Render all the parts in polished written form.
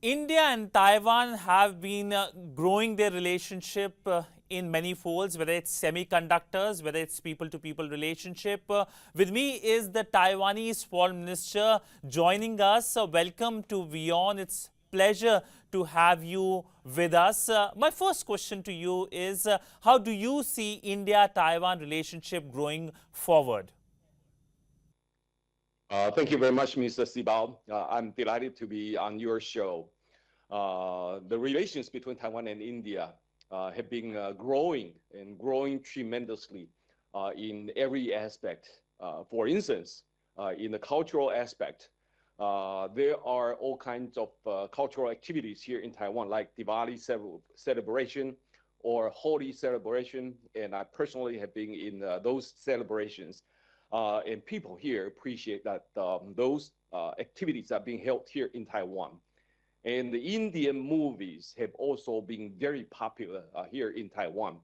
India and Taiwan have been growing their relationship in many folds, whether it's semiconductors, whether it's people-to-people relationship. With me is the Taiwanese Foreign Minister joining us. Welcome to WION. It's pleasure to have you with us. My first question to you is, how do you see India-Taiwan relationship growing forward? Thank you very much, Mr. Sibbal. I'm delighted to be on your show. The relations between Taiwan and India have been growing and growing tremendously in every aspect. For instance, in the cultural aspect, there are all kinds of cultural activities here in Taiwan, like Diwali celebration or Holi celebration, and I personally have been in those celebrations. And people here appreciate that those activities are being held here in Taiwan. And the Indian movies have also been very popular here in Taiwan.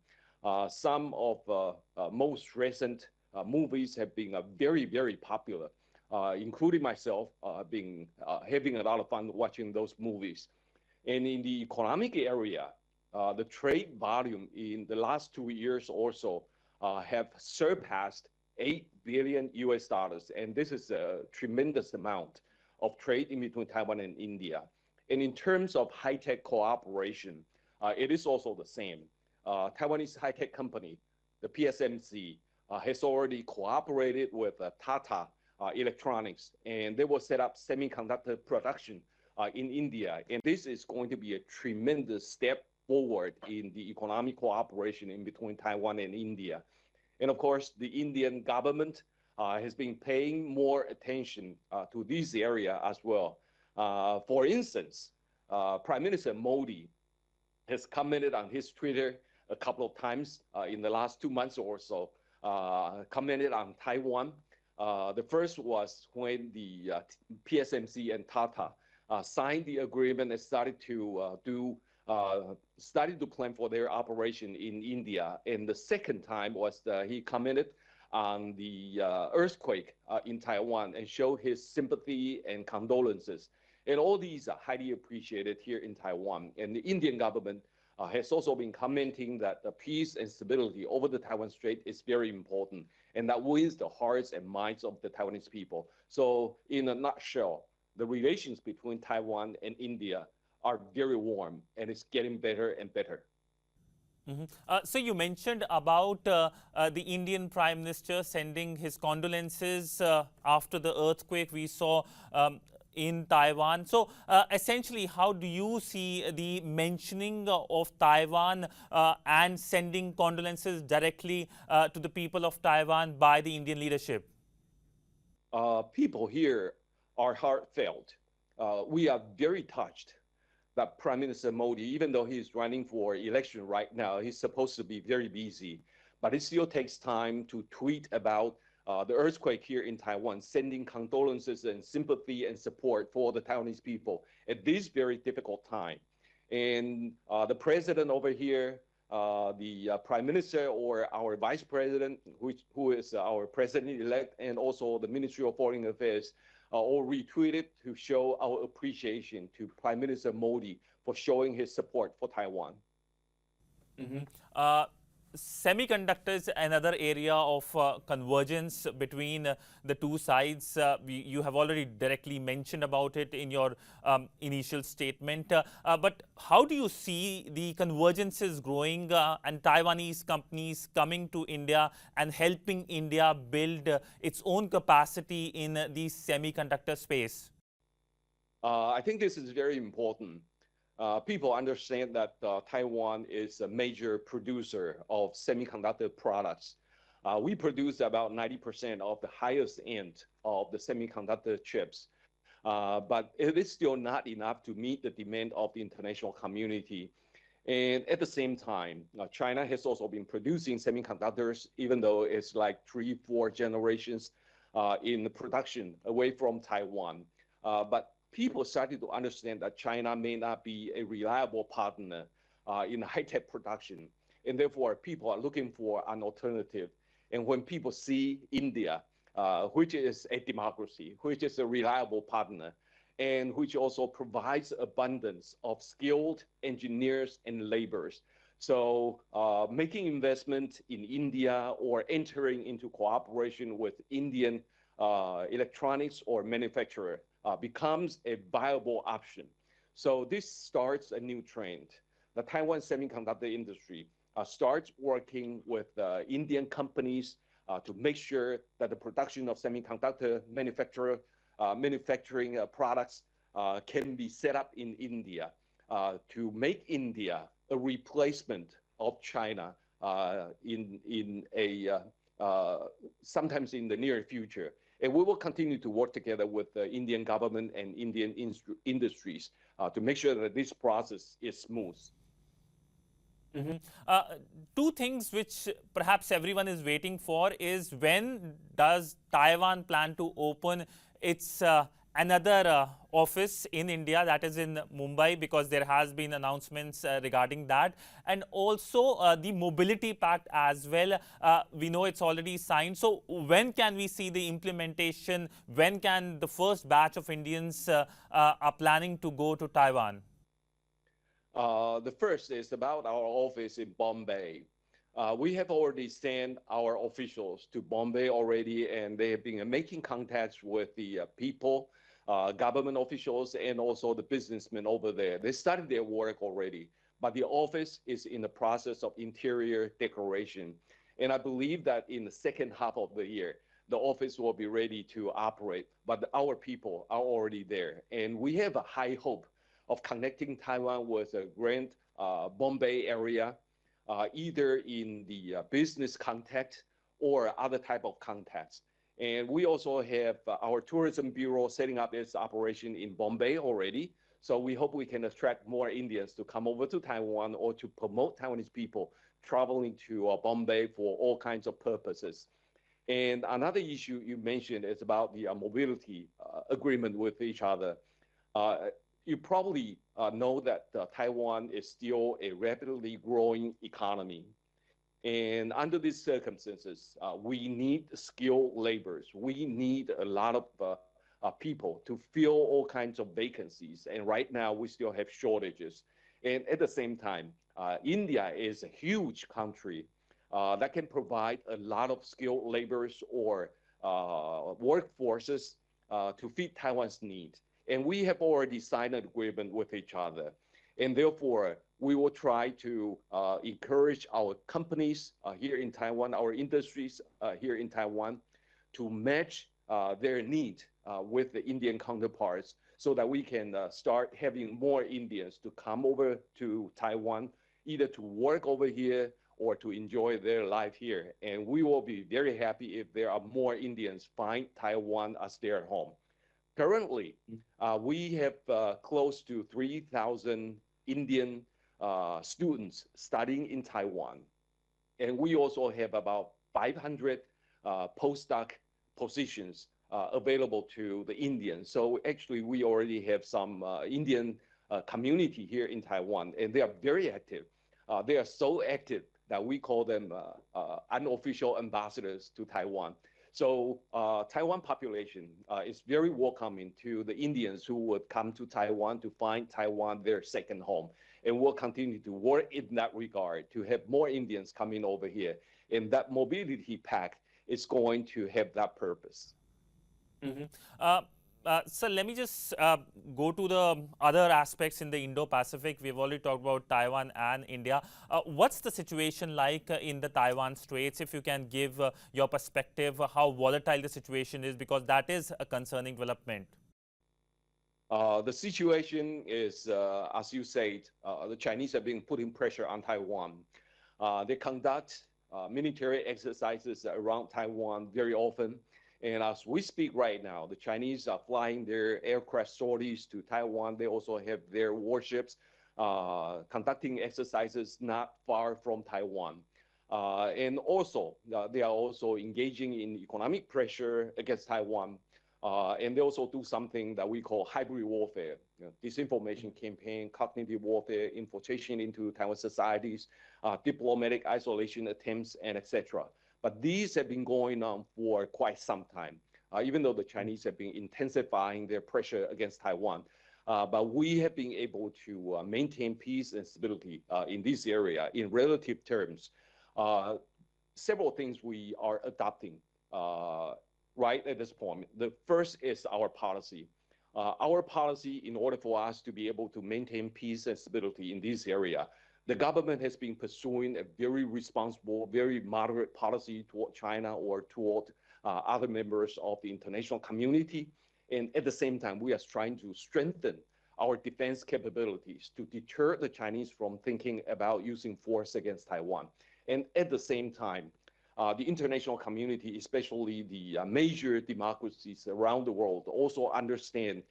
Some of most recent movies have been very, very popular, including myself being having a lot of fun watching those movies. And in the economic area, the trade volume in the last 2 years also have surpassed 8 billion US dollars. And this is a tremendous amount of trade in between Taiwan and India. And in terms of high-tech cooperation, it is also the same. Taiwanese high-tech company, the PSMC, has already cooperated with Tata Electronics, and they will set up semiconductor production in India. And this is going to be a tremendous step forward in the economic cooperation in between Taiwan and India. And of course, the Indian government has been paying more attention to this area as well. For instance, Prime Minister Modi has commented on his Twitter a couple of times in the last 2 months or so, commented on Taiwan. The first was when the PSMC and Tata signed the agreement and started to plan for their operation in India. And the second time was he commented on the earthquake in Taiwan and showed his sympathy and condolences. And all these are highly appreciated here in Taiwan. And the Indian government has also been commenting that the peace and stability over the Taiwan Strait is very important, and that wins the hearts and minds of the Taiwanese people. So in a nutshell, the relations between Taiwan and India are very warm, and it's getting better and better. So you mentioned about the Indian Prime Minister sending his condolences after the earthquake we saw in Taiwan. So essentially, how do you see the mentioning of Taiwan and sending condolences directly to the people of Taiwan by the Indian leadership? People here are heartfelt. We are very touched that Prime Minister Modi, even though he's running for election right now, he's supposed to be very busy, but it still takes time to tweet about the earthquake here in Taiwan, sending condolences and sympathy and support for the Taiwanese people at this very difficult time. And the president over here, the prime minister or our vice president, who is our president-elect, and also the Ministry of Foreign Affairs, all retweeted to show our appreciation to Prime Minister Modi for showing his support for Taiwan. Semiconductors, another area of convergence between the two sides. You have already directly mentioned about it in your initial statement. But how do you see the convergences growing and Taiwanese companies coming to India and helping India build its own capacity in the semiconductor space? I think this is very important. People understand that Taiwan is a major producer of semiconductor products. We produce about 90% of the highest end of the semiconductor chips, but it is still not enough to meet the demand of the international community. And at the same time, China has also been producing semiconductors, even though it's like 3-4 generations in production away from Taiwan. But people started to understand that China may not be a reliable partner in high-tech production. And therefore, people are looking for an alternative. And when people see India, which is a democracy, which is a reliable partner, and which also provides abundance of skilled engineers and laborers. So making investment in India or entering into cooperation with Indian electronics or manufacturer becomes a viable option. So this starts a new trend. The Taiwan semiconductor industry starts working with Indian companies to make sure that the production of semiconductor manufacturing products can be set up in India to make India a replacement of China in a sometimes in the near future. And we will continue to work together with the Indian government and Indian industries to make sure that this process is smooth. Two things which perhaps everyone is waiting for is when does Taiwan plan to open its another office in India, that is in Mumbai, because there has been announcements regarding that, and also the mobility pact as well. We know it's already signed. So when can we see the implementation? When can the first batch of Indians are planning to go to Taiwan? The first is about our office in Bombay. We have already sent our officials to Bombay already, and they have been making contacts with the people, government officials, and also the businessmen over there. They started their work already, but the office is in the process of interior decoration. And I believe that in the second half of the year, the office will be ready to operate, but our people are already there. And we have a high hope of connecting Taiwan with a grand Bombay area, either in the business contact or other type of contacts. And we also have our tourism bureau setting up its operation in Bombay already. So we hope we can attract more Indians to come over to Taiwan or to promote Taiwanese people traveling to Bombay for all kinds of purposes. And another issue you mentioned is about the mobility agreement with each other. You probably know that Taiwan is still a rapidly growing economy. And under these circumstances, we need skilled laborers. We need a lot of people to fill all kinds of vacancies. And right now, we still have shortages. And at the same time, India is a huge country that can provide a lot of skilled laborers or workforces to fit Taiwan's needs. And we have already signed an agreement with each other. And therefore, we will try to encourage our companies here in Taiwan, our industries here in Taiwan, to match their need with the Indian counterparts so that we can start having more Indians to come over to Taiwan, either to work over here or to enjoy their life here. And we will be very happy if there are more Indians find Taiwan as their home. Currently, we have close to 3,000 Indian students studying in Taiwan. And we also have about 500 postdoc positions available to the Indians. So actually, we already have some Indian community here in Taiwan, and they are very active. They are so active that we call them unofficial ambassadors to Taiwan. So Taiwan population is very welcoming to the Indians who would come to Taiwan to find Taiwan their second home. And we'll continue to work in that regard to have more Indians coming over here. And that mobility pact is going to have that purpose. So let me just go to the other aspects in the Indo-Pacific. We've already talked about Taiwan and India. What's the situation like in the Taiwan Straits? If you can give your perspective, how volatile the situation is, because that is a concerning development. The situation is, as you said, the Chinese have been putting pressure on Taiwan. They conduct military exercises around Taiwan very often. And as we speak right now, the Chinese are flying their aircraft sorties to Taiwan. They also have their warships conducting exercises not far from Taiwan. And also, they are also engaging in economic pressure against Taiwan. And they also do something that we call hybrid warfare, disinformation campaign, cognitive warfare, infiltration into Taiwan societies, diplomatic isolation attempts, and etc. But these have been going on for quite some time. even though the Chinese have been intensifying their pressure against Taiwan. But we have been able to maintain peace and stability in this area in relative terms. Several things we are adopting right at this point. The first is our policy. Our policy, in order for us to be able to maintain peace and stability in this area, the government has been pursuing a very responsible, very moderate policy toward China or toward other members of the international community. And at the same time, we are trying to strengthen our defense capabilities to deter the Chinese from thinking about using force against Taiwan. And at the same time, the international community, especially the major democracies around the world, also understand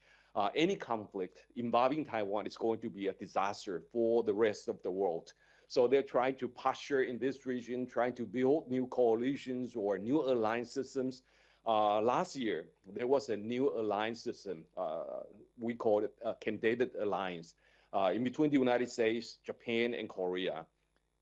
any conflict involving Taiwan is going to be a disaster for the rest of the world. So they're trying to posture in this region, trying to build new coalitions or new alliance systems. Last year, there was a new alliance system. We call it a candidate alliance in between the United States, Japan, and Korea.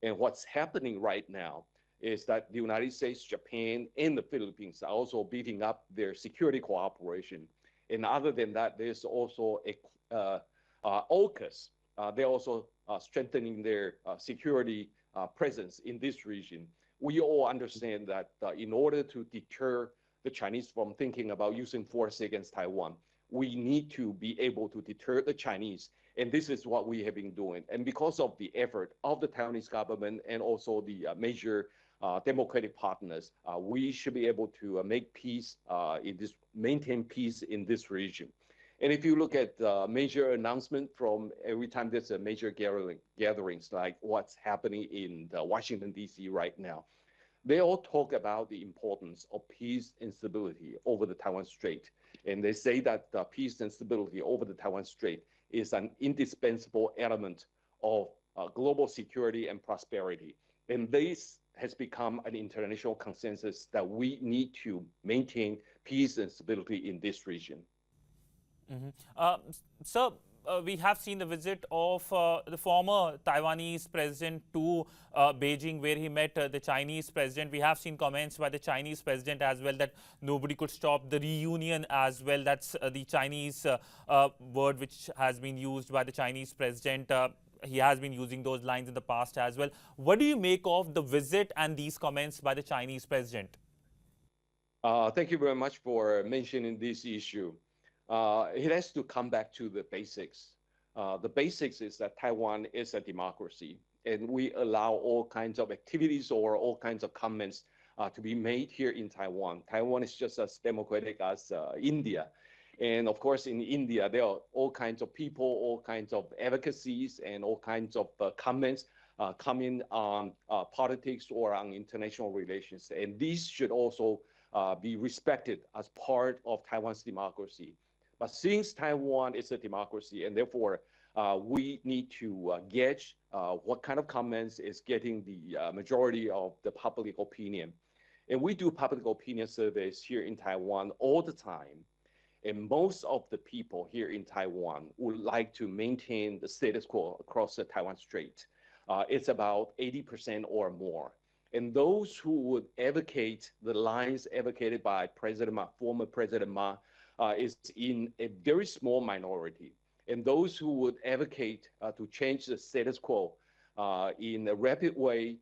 And what's happening right now is that the United States, Japan, and the Philippines are also beefing up their security cooperation. And other than that, there's also a AUKUS. They're also strengthening their security presence in this region. We all understand that in order to deter the Chinese from thinking about using force against Taiwan, we need to be able to deter the Chinese. And this is what we have been doing. And because of the effort of the Taiwanese government and also the major democratic partners, we should be able to make peace maintain peace in this region. And if you look at major announcement from every time there's a major gatherings like what's happening in Washington, D.C. right now, they all talk about the importance of peace and stability over the Taiwan Strait. And they say that peace and stability over the Taiwan Strait is an indispensable element of global security and prosperity. And this has become an international consensus that we need to maintain peace and stability in this region. So we have seen the visit of the former Taiwanese president to Beijing, where he met the Chinese president. We have seen comments by the Chinese president as well that nobody could stop the reunion as well. That's the Chinese word which has been used by the Chinese president. He has been using those lines in the past as well. What do you make of the visit and these comments by the Chinese president? Thank you very much for mentioning this issue. It has to come back to the basics. The basics is that Taiwan is a democracy, and we allow all kinds of activities or all kinds of comments to be made here in Taiwan. Taiwan is just as democratic as India. And of course, in India, there are all kinds of people, all kinds of advocacies, and all kinds of comments coming on politics or on international relations. And these should also be respected as part of Taiwan's democracy. But since Taiwan is a democracy, and therefore we need to gauge what kind of comments is getting the majority of the public opinion. And we do public opinion surveys here in Taiwan all the time. And most of the people here in Taiwan would like to maintain the status quo across the Taiwan Strait. It's about 80% or more. And those who would advocate the lines advocated by President Ma, former President Ma, is in a very small minority. And those who would advocate to change the status quo in a rapid way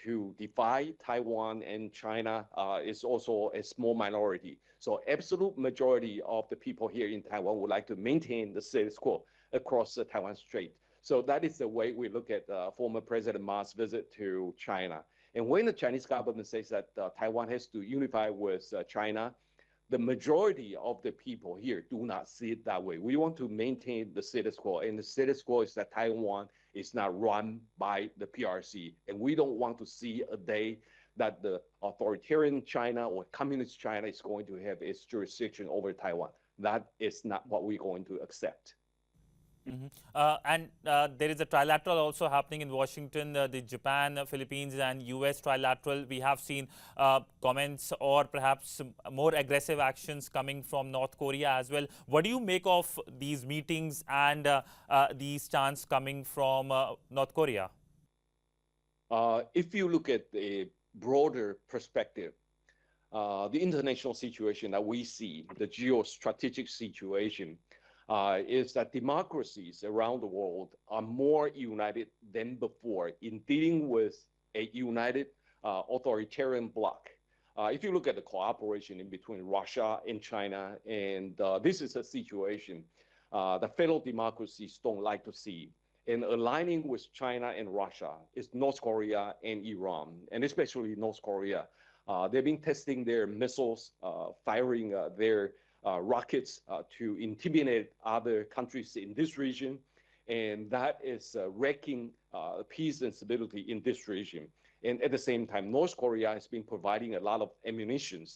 to defy Taiwan and China is also a small minority. So absolute majority of the people here in Taiwan would like to maintain the status quo across the Taiwan Strait. So that is the way we look at former President Ma's visit to China. And when the Chinese government says that Taiwan has to unify with China, the majority of the people here do not see it that way. We want to maintain the status quo, and the status quo is that Taiwan is not run by the PRC. And we don't want to see a day that the authoritarian China or communist China is going to have its jurisdiction over Taiwan. That is not what we're going to accept. And there is a trilateral also happening in Washington, the Japan, Philippines and US trilateral. We have seen comments or perhaps more aggressive actions coming from North Korea as well. What do you make of these meetings and these stance coming from North Korea? If you look at the broader perspective, the international situation that we see, the geostrategic situation, is that democracies around the world are more united than before in dealing with a united authoritarian bloc. If you look at the cooperation in between Russia and China, and this is a situation that fellow democracies don't like to see. And aligning with China and Russia is North Korea and Iran, and especially North Korea. They've been testing their missiles, firing their rockets to intimidate other countries in this region, and that is wrecking peace and stability in this region. And at the same time, North Korea has been providing a lot of ammunition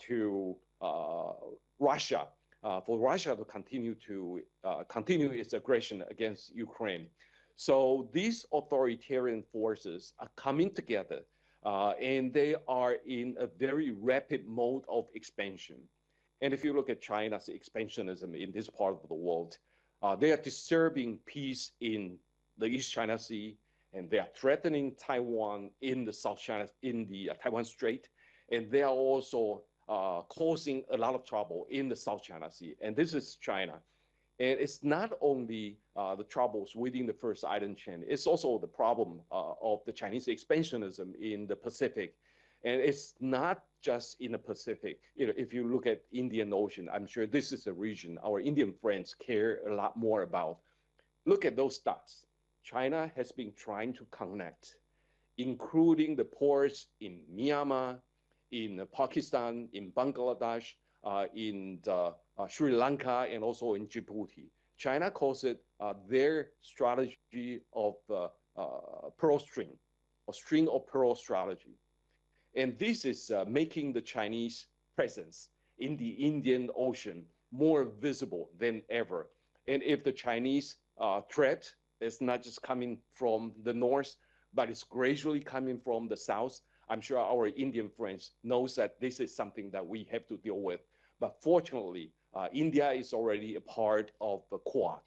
to Russia, for Russia to continue its aggression against Ukraine. So these authoritarian forces are coming together, and they are in a very rapid mode of expansion. And if you look at China's expansionism in this part of the world, they are disturbing peace in the East China Sea, and they are threatening Taiwan in the South China, in the Taiwan Strait, and they are also causing a lot of trouble in the South China Sea. And this is China. And it's not only the troubles within the first island chain, it's also the problem of the Chinese expansionism in the Pacific. And it's not just in the Pacific. You know, if you look at Indian Ocean, I'm sure this is a region our Indian friends care a lot more about. Look at those dots. China has been trying to connect, including the ports in Myanmar, in Pakistan, in Bangladesh, in Sri Lanka, and also in Djibouti. China calls it their strategy of pearl string, or string of pearl strategy. And this is making the Chinese presence in the Indian Ocean more visible than ever. And if the Chinese threat is not just coming from the north, but it's gradually coming from the south, I'm sure our Indian friends knows that this is something that we have to deal with. But fortunately, India is already a part of the Quad,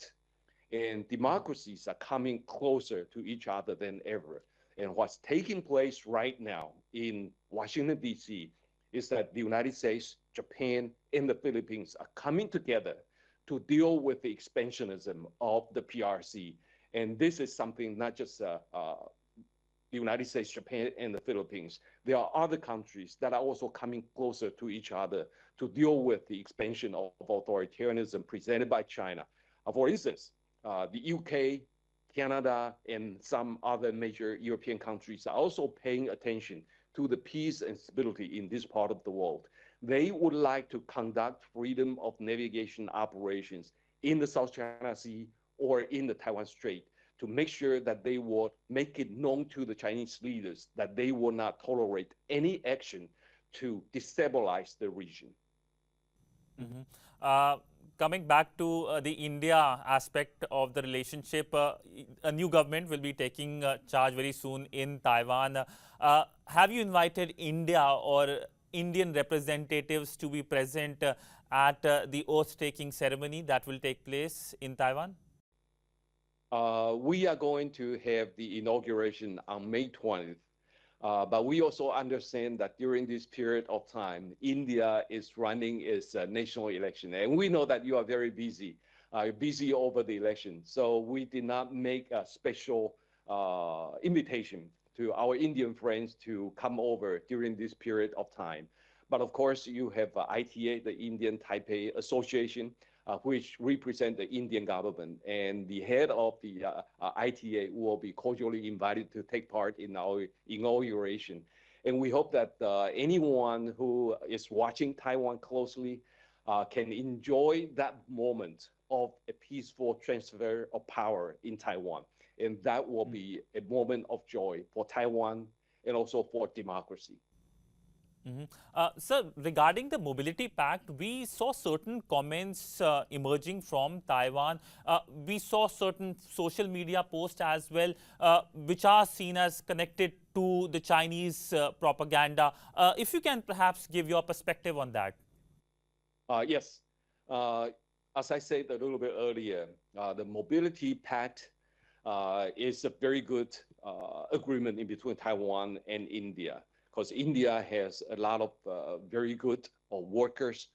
and democracies are coming closer to each other than ever. And what's taking place right now in Washington, D.C., is that the United States, Japan, and the Philippines are coming together to deal with the expansionism of the PRC. And this is something not just the United States, Japan, and the Philippines. There are other countries that are also coming closer to each other to deal with the expansion of authoritarianism presented by China. For instance, the UK, Canada, and some other major European countries are also paying attention to the peace and stability in this part of the world. They would like to conduct freedom of navigation operations in the South China Sea or in the Taiwan Strait, to make sure that they will make it known to the Chinese leaders that they will not tolerate any action to destabilize the region. Coming back to the India aspect of the relationship, a new government will be taking charge very soon in Taiwan. Have you invited India or Indian representatives to be present at the oath-taking ceremony that will take place in Taiwan? We are going to have the inauguration on May 20th. But we also understand that during this period of time, India is running its national election. And we know that you are very busy, busy over the election. So we did not make a special invitation to our Indian friends to come over during this period of time. But of course, you have ITA, the Indian Taipei Association, which represent the Indian government, and the head of the ITA will be cordially invited to take part in our inauguration. And we hope that anyone who is watching Taiwan closely can enjoy that moment of a peaceful transfer of power in Taiwan. And that will be a moment of joy for Taiwan and also for democracy. Sir, regarding the Mobility Pact, we saw certain comments emerging from Taiwan. We saw certain social media posts as well, which are seen as connected to the Chinese propaganda. If you can perhaps give your perspective on that. Yes. As I said a little bit earlier, the Mobility Pact is a very good agreement in between Taiwan and India. because India has a lot of very good workers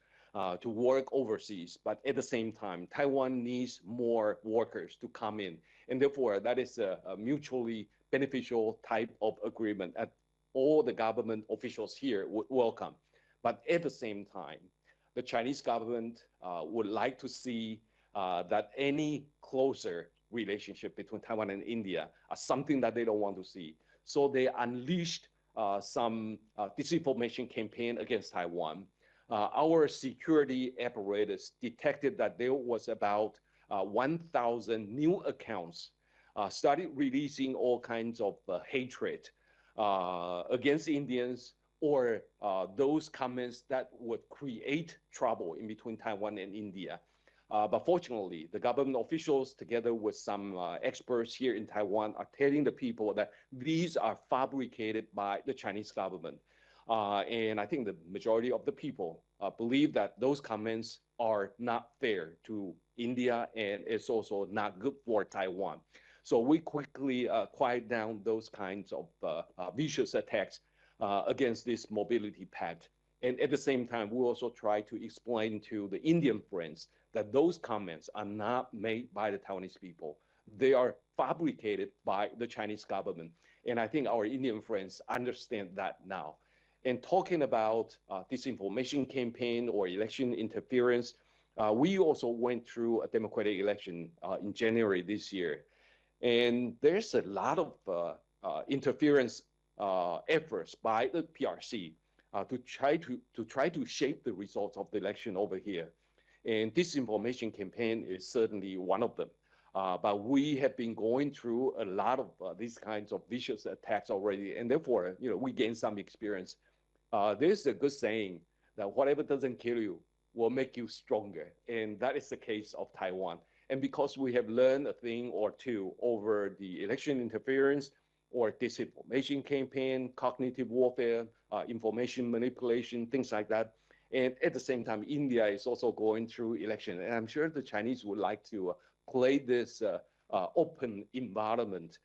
to work overseas. But at the same time, Taiwan needs more workers to come in. And therefore, that is a mutually beneficial type of agreement that all the government officials here would welcome. But at the same time, the Chinese government would like to see that any closer relationship between Taiwan and India are something that they don't want to see. So they unleashed some disinformation campaign against Taiwan. Our security apparatus detected that there was about 1,000 new accounts started releasing all kinds of hatred against Indians or those comments that would create trouble in between Taiwan and India. But fortunately, the government officials, together with some experts here in Taiwan, are telling the people that these are fabricated by the Chinese government. And I think the majority of the people believe that those comments are not fair to India, and it's also not good for Taiwan. So we quickly quiet down those kinds of vicious attacks against this mobility pact. And at the same time, we also try to explain to the Indian friends that those comments are not made by the Taiwanese people. They are fabricated by the Chinese government. And I think our Indian friends understand that now. And talking about disinformation campaign or election interference, we also went through a democratic election in January this year. And there's a lot of interference efforts by the PRC to try to shape the results of the election over here. And disinformation campaign is certainly one of them. But we have been going through a lot of these kinds of vicious attacks already, and therefore, we gained some experience. There's a good saying that whatever doesn't kill you will make you stronger, and that is the case of Taiwan. And because we have learned a thing or two over the election interference or disinformation campaign, cognitive warfare, information manipulation, things like that. And at the same time, India is also going through election. And I'm sure the Chinese would like to play this open environment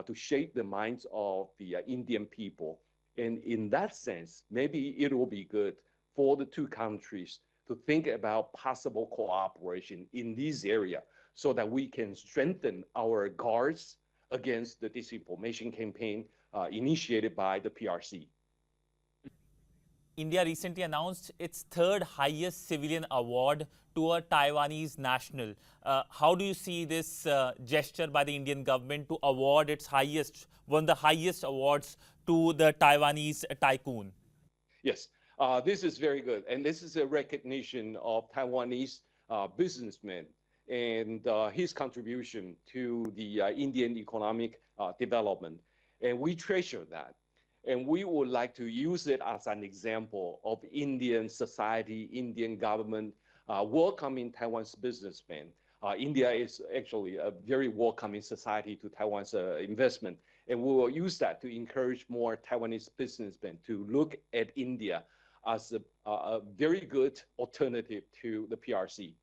to shape the minds of the Indian people. And in that sense, maybe it will be good for the two countries to think about possible cooperation in this area so that we can strengthen our guards against the disinformation campaign initiated by the PRC. India recently announced its third highest civilian award to a Taiwanese national. How do you see this gesture by the Indian government to award one of the highest awards to the Taiwanese tycoon? Yes, this is very good. And this is a recognition of Taiwanese businessmen and his contribution to the Indian economic development. And we treasure that. And we would like to use it as an example of Indian society, Indian government welcoming Taiwan's businessmen. India is actually a very welcoming society to Taiwan's investment. And we will use that to encourage more Taiwanese businessmen to look at India as a very good alternative to the PRC.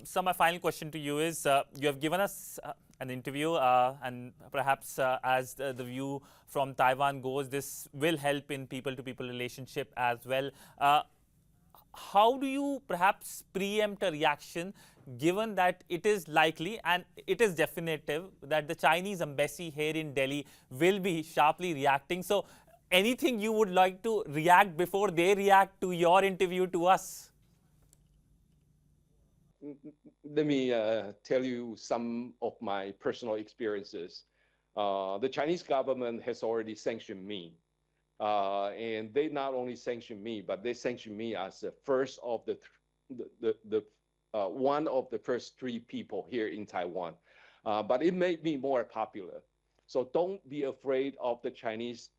So my final question to you is, you have given us an interview and perhaps as the view from Taiwan goes, this will help in people-to-people relationship as well. How do you perhaps preempt a reaction given that it is likely and it is definitive that the Chinese embassy here in Delhi will be sharply reacting? So anything you would like to react before they react to your interview to us? Let me tell you some of my personal experiences. The Chinese government has already sanctioned me. And they not only sanctioned me, but they sanctioned me as the first of one of the first three people here in Taiwan. But it made me more popular. So don't be afraid of the Chinese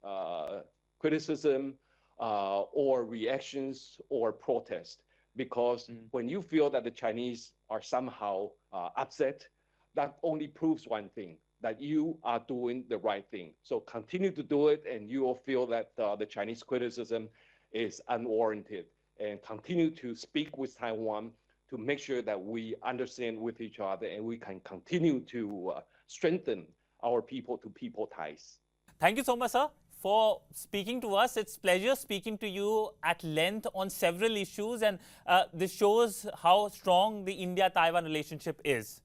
criticism or reactions or protest. Because when you feel that the Chinese are somehow upset, that only proves one thing, that you are doing the right thing. So continue to do it, and you will feel that the Chinese criticism is unwarranted. And continue to speak with Taiwan to make sure that we understand with each other and we can continue to strengthen our people-to-people ties. Thank you so much, sir, for speaking to us. It's pleasure speaking to you at length on several issues, and this shows how strong the India-Taiwan relationship is.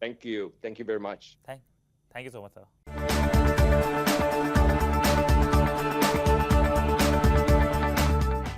Thank you. Thank you very much. Thank you so much, sir.